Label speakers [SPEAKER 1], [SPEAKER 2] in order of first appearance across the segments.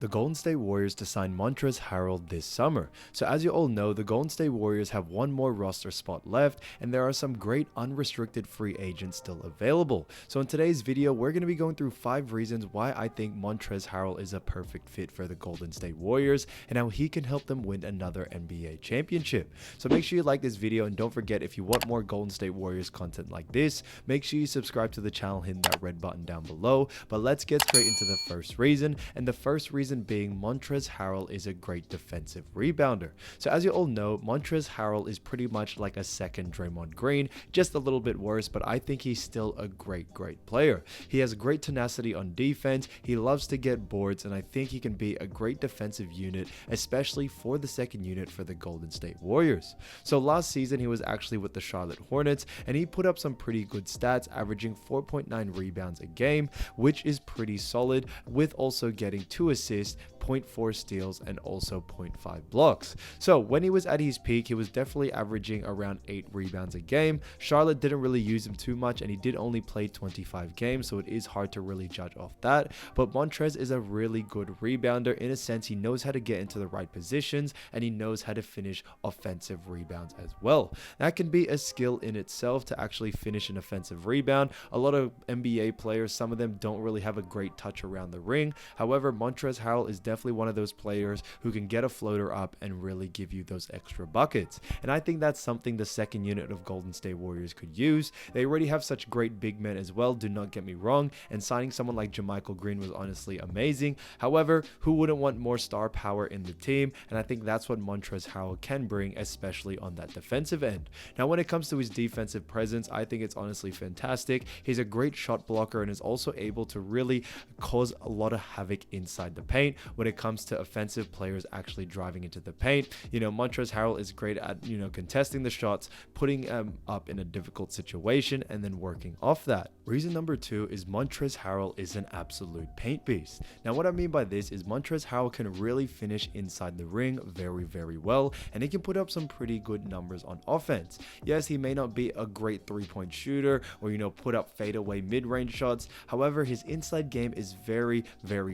[SPEAKER 1] the Golden State Warriors to sign Montrezl Harrell this summer. So as you all know, the Golden State Warriors have one more roster spot left, and there are some great unrestricted free agents still available. So in today's video, we're going to be going through 5 reasons why I think Montrezl Harrell is a perfect fit for the Golden State Warriors and how he can help them win another NBA championship. So make sure you like this video, and don't forget, if you want more Golden State Warriors content like this, make sure you subscribe to the channel, hitting that red button down below. But let's get straight into the first reason, and the first reason being Montrezl Harrell is a great defensive rebounder. So as you all know, Montrezl Harrell is pretty much like a second Draymond Green, just a little bit worse, but I think he's still a great player. He has great tenacity on defense, he loves to get boards, and I think he can be a great defensive unit, especially for the second unit for the Golden State Warriors. So last season he was actually with the Charlotte Hornets, and he put up some pretty good stats, averaging 4.9 rebounds a game, which is pretty solid, with also getting 2 assists, 0.4 steals, and also 0.5 blocks. So when he was at his peak, he was definitely averaging around 8 rebounds a game. Charlotte didn't really use him too much, and he did only play 25 games, so it is hard to really judge off that. But Montrez is a really good rebounder. In a sense, he knows how to get into the right positions, and he knows how to finish offensive rebounds as well. That can be a skill in itself, to actually finish an offensive rebound. A lot of NBA players, some of them don't really have a great touch around the ring. However, Montrezl Harrell is definitely one of those players who can get a floater up and really give you those extra buckets. And I think that's something the second unit of Golden State Warriors could use. They already have such great big men as well, do not get me wrong, and signing someone like JaMychal Green was honestly amazing. However, who wouldn't want more star power in the team? And I think that's what Montrezl Harrell can bring, especially on that defensive end. Now, when it comes to his defensive presence, I think it's honestly fantastic. He's a great shot blocker and is also able to really cause a lot of havoc inside the paint when it comes to offensive players actually driving into the paint. Montrezl Harrell is great at, contesting the shots, putting up in a difficult situation, and then working off that. Reason number 2 is Montrezl Harrell is an absolute paint beast. Now, what I mean by this is Montrezl Harrell can really finish inside the ring very well, and he can put up some pretty good numbers on offense. Yes, he may not be a great 3-point shooter or, put up fadeaway mid-range shots. However, his inside game is very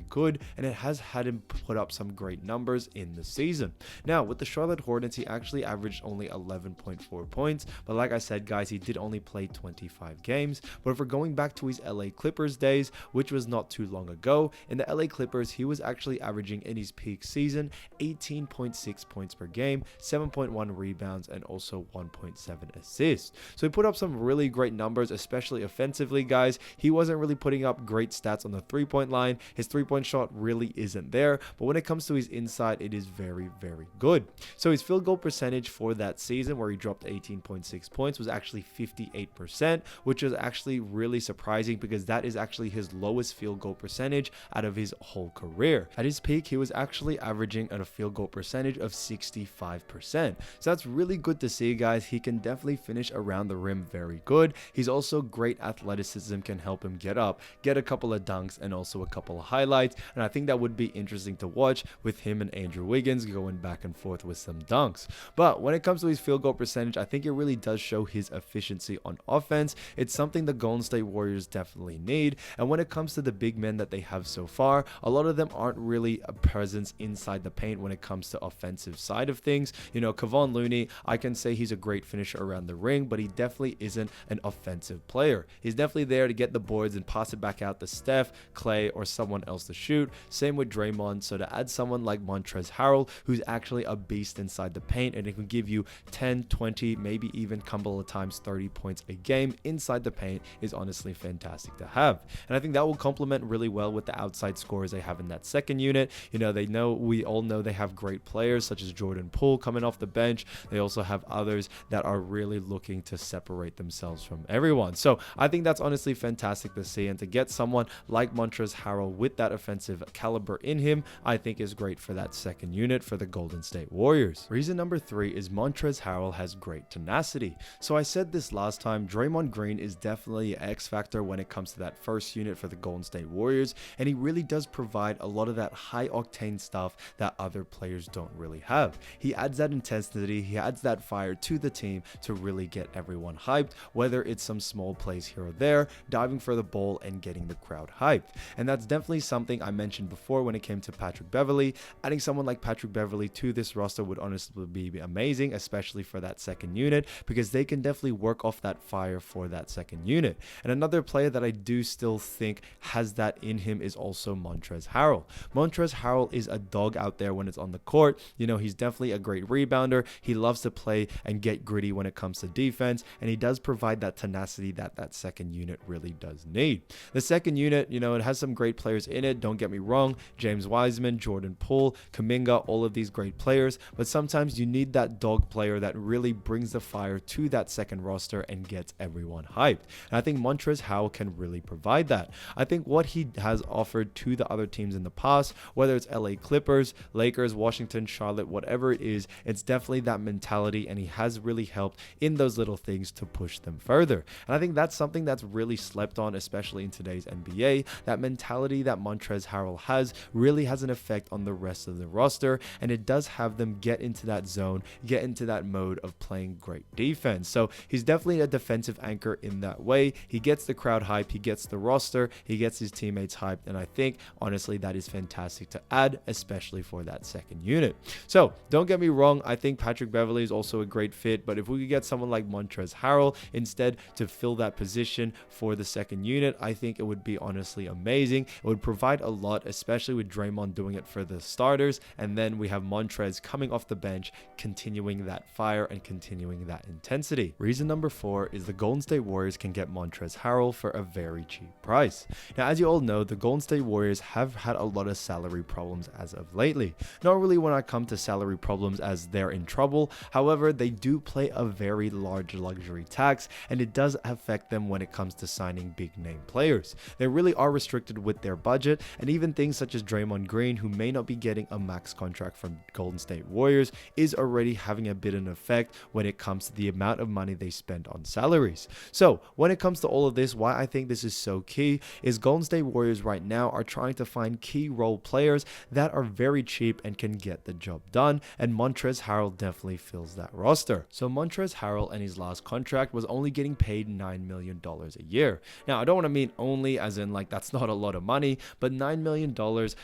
[SPEAKER 1] good, and it has had him put up some great numbers in the season. Now, with the Charlotte Hornets, he actually averaged only 11.4 points, but like I said, guys, he did only play 25 games. But if we're going back to his LA Clippers days, which was not too long ago, in the LA Clippers, he was actually averaging in his peak season 18.6 points per game, 7.1 rebounds, and also 1.7 assists. So he put up some really great numbers, especially offensively, guys. He wasn't really putting up great stats on the 3-point line. His 3-point shot really isn't there, but when it comes to his inside, it is very good. So his field goal percentage for that season, where he dropped 18.6 points, was actually 58%, which is actually really surprising because that is actually his lowest field goal percentage out of his whole career. At his peak, he was actually averaging at a field goal percentage of 65%. So that's really good to see, guys. He can definitely finish around the rim very good. He's also great athleticism, can help him get up, get a couple of dunks, and also a couple of highlights. And I think that would be interesting to watch with him and Andrew Wiggins going back and forth with some dunks. But when it comes to his field goal percentage, I think it really does show his efficiency on offense. It's something the Golden State Warriors definitely need. And when it comes to the big men that they have so far, a lot of them aren't really a presence inside the paint when it comes to offensive side of things. Kevon Looney, I can say he's a great finisher around the ring, but he definitely isn't an offensive player. He's definitely there to get the boards and pass it back out to Steph, Clay, or someone else to shoot. Same with Draymond. So to add someone like Montrezl Harrell, who's actually a beast inside the paint, and it can give you 10, 20, maybe even a couple of times 30 points a game inside the paint, is honestly fantastic to have. And I think that will complement really well with the outside scorers they have in that second unit. We all know they have great players such as Jordan Poole coming off the bench. They also have others that are really looking to separate themselves from everyone. So I think that's honestly fantastic to see, and to get someone like Montrezl Harrell with that offensive caliber in him, I think is great for that second unit for the Golden State Warriors. Reason number 3 is Montrezl Harrell has great tenacity. So I said this last time, Draymond Green is definitely an X factor when it comes to that first unit for the Golden State Warriors, and he really does provide a lot of that high octane stuff that other players don't really have. He adds that intensity, he adds that fire to the team to really get everyone hyped, whether it's some small plays here or there, diving for the ball and getting the crowd hyped. And that's definitely something I mentioned before when it came him to Patrick Beverley. Adding someone like Patrick Beverley to this roster would honestly be amazing, especially for that second unit, because they can definitely work off that fire for that second unit. And another player that I do still think has that in him is also Montrezl Harrell. Montrezl Harrell is a dog out there when it's on the court. He's definitely a great rebounder. He loves to play and get gritty when it comes to defense, and he does provide that tenacity that second unit really does need. The second unit, it has some great players in it, don't get me wrong. James Wiseman, Jordan Poole, Kuminga, all of these great players, but sometimes you need that dog player that really brings the fire to that second roster and gets everyone hyped. And I think Montrezl Harrell can really provide that. I think what he has offered to the other teams in the past, whether it's LA Clippers, Lakers, Washington, Charlotte, whatever it is, it's definitely that mentality, and he has really helped in those little things to push them further. And I think that's something that's really slept on, especially in today's NBA. That mentality that Montrezl Harrell has really has an effect on the rest of the roster, and it does have them get into that zone, get into that mode of playing great defense. So he's definitely a defensive anchor in that way. He gets the crowd hype, he gets the roster, he gets his teammates hyped, and I think honestly that is fantastic to add, especially for that second unit. So don't get me wrong, I think Patrick Beverley is also a great fit, but if we could get someone like Montrezl Harrell instead to fill that position for the second unit, I think it would be honestly amazing. It would provide a lot, especially with Draymond doing it for the starters, and then we have Montrez coming off the bench, continuing that fire and continuing that intensity. Reason number 4 is the Golden State Warriors can get Montrezl Harrell for a very cheap price. Now, as you all know, the Golden State Warriors have had a lot of salary problems as of lately. Not really when I come to salary problems as they're in trouble. However, they do play a very large luxury tax, and it does affect them when it comes to signing big name players. They really are restricted with their budget, and even things such as Draymond Green, who may not be getting a max contract from Golden State Warriors, is already having a bit of an effect when it comes to the amount of money they spend on salaries. So when it comes to all of this, why I think this is so key is Golden State Warriors right now are trying to find key role players that are very cheap and can get the job done, and Montrezl Harrell definitely fills that roster. So Montrezl Harrell in his last contract was only getting paid $9 million a year. Now, I don't want to mean only as in like that's not a lot of money, but $9 million,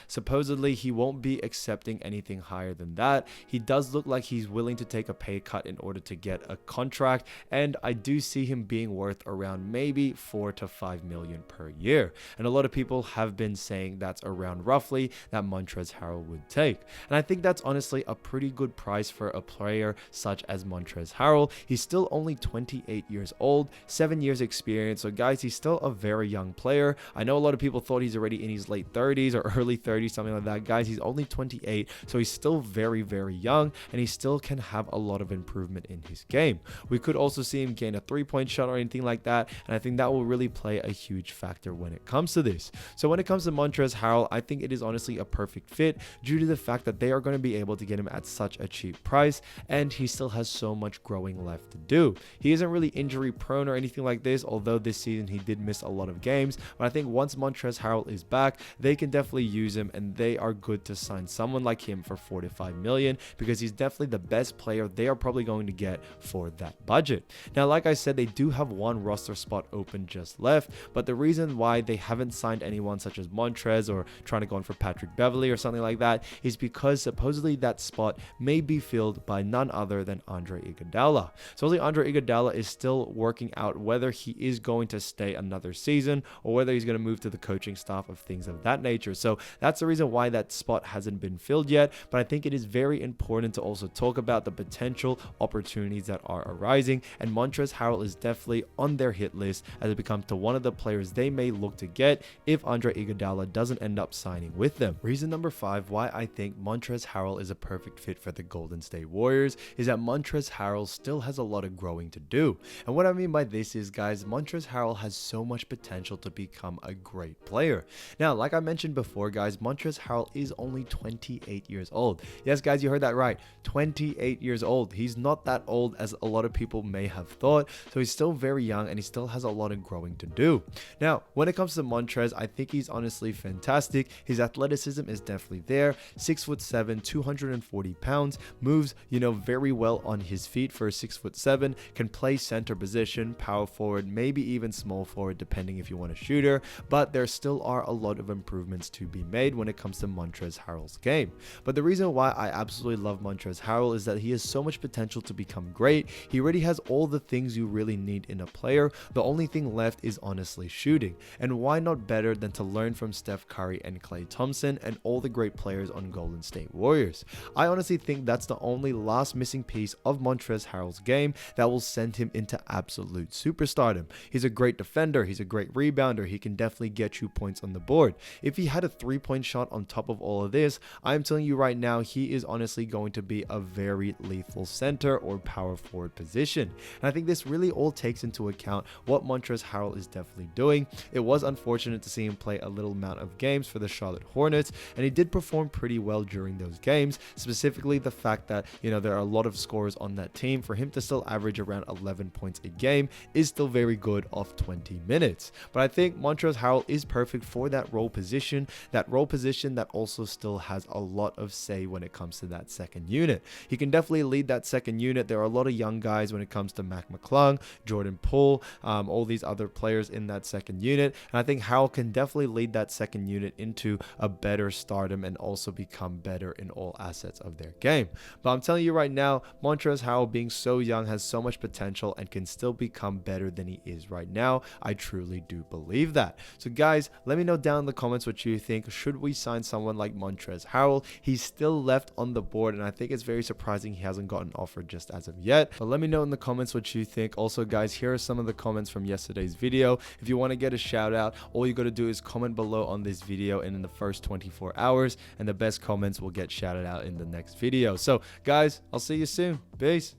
[SPEAKER 1] supposedly he won't be accepting anything higher than that. He does look like he's willing to take a pay cut in order to get a contract, and I do see him being worth around maybe $4 to $5 million per year. And a lot of people have been saying that's around roughly that Montrezl Harrell would take. And I think that's honestly a pretty good price for a player such as Montrezl Harrell. He's still only 28 years old, 7 years experience. So guys, he's still a very young player. I know a lot of people thought he's already in his late 30s or early 30s, something like that. Guys, he's only 28, so he's still very, very young, and he still can have a lot of improvement in his game. We could also see him gain a three-point shot or anything like that, and I think that will really play a huge factor when it comes to this. So when it comes to Montrezl Harrell, I think it is honestly a perfect fit due to the fact that they are going to be able to get him at such a cheap price, and he still has so much growing left to do. He isn't really injury prone or anything like this, although this season he did miss a lot of games, but I think once Montrezl Harrell is back, they can definitely use him, and they are good to sign someone like him for $4 to $5 million, because he's definitely the best player they are probably going to get for that budget. Now, like I said, they do have one roster spot open just left, but the reason why they haven't signed anyone such as Montrez or trying to go in for Patrick Beverley or something like that is because supposedly that spot may be filled by none other than Andre Iguodala. So only Andre Iguodala is still working out whether he is going to stay another season or whether he's going to move to the coaching staff of things of that nature. So that's the reason why that spot hasn't been filled yet, but I think it is very important to also talk about the potential opportunities that are arising, and Montrezl Harrell is definitely on their hit list as it becomes to one of the players they may look to get if Andre Iguodala doesn't end up signing with them. Reason number 5 why I think Montrezl Harrell is a perfect fit for the Golden State Warriors is that Montrezl Harrell still has a lot of growing to do. And what I mean by this is, guys, Montrezl Harrell has so much potential to become a great player. Now, like I mentioned before, guys, Montrezl Harrell is only 28 years old. Yes, guys, you heard that right. 28 years old. He's not that old as a lot of people may have thought. So he's still very young, and he still has a lot of growing to do. Now, when it comes to Montrez, I think he's honestly fantastic. His athleticism is definitely there. 6'7", 240 pounds, moves, very well on his feet for a 6'7", can play center position, power forward, maybe even small forward, depending if you want a shooter. But there still are a lot of improvements to be made when when it comes to Montrezl Harrell's game. But the reason why I absolutely love Montrezl Harrell is that he has so much potential to become great. He already has all the things you really need in a player. The only thing left is honestly shooting. And why not better than to learn from Steph Curry and Klay Thompson and all the great players on Golden State Warriors? I honestly think that's the only last missing piece of Montrezl Harrell's game that will send him into absolute superstardom. He's a great defender, he's a great rebounder, he can definitely get you points on the board. If he had a 3-point shot on top of all of this, I'm telling you right now, he is honestly going to be a very lethal center or power forward position. And I think this really all takes into account what Montrezl Harrell is definitely doing. It was unfortunate to see him play a little amount of games for the Charlotte Hornets, and he did perform pretty well during those games, specifically the fact that, there are a lot of scorers on that team. For him to still average around 11 points a game is still very good off 20 minutes. But I think Montrezl Harrell is perfect for that role position that also still has a lot of say when it comes to that second unit. He can definitely lead that second unit. There are a lot of young guys when it comes to Mac McClung, Jordan Poole, all these other players in that second unit. And I think Harrell can definitely lead that second unit into a better stardom and also become better in all assets of their game. But I'm telling you right now, Montrezl Harrell, being so young, has so much potential and can still become better than he is right now. I truly do believe that. So guys, let me know down in the comments what you think. Should we sign someone like Montrezl Harrell? He's still left on the board, and I think it's very surprising he hasn't gotten offered just as of yet. But let me know in the comments what you think. Also guys, here are some of the comments from yesterday's video. If you want to get a shout out, all you got to do is comment below on this video and in the first 24 hours, and the best comments will get shouted out in the next video. So guys, I'll see you soon. Peace.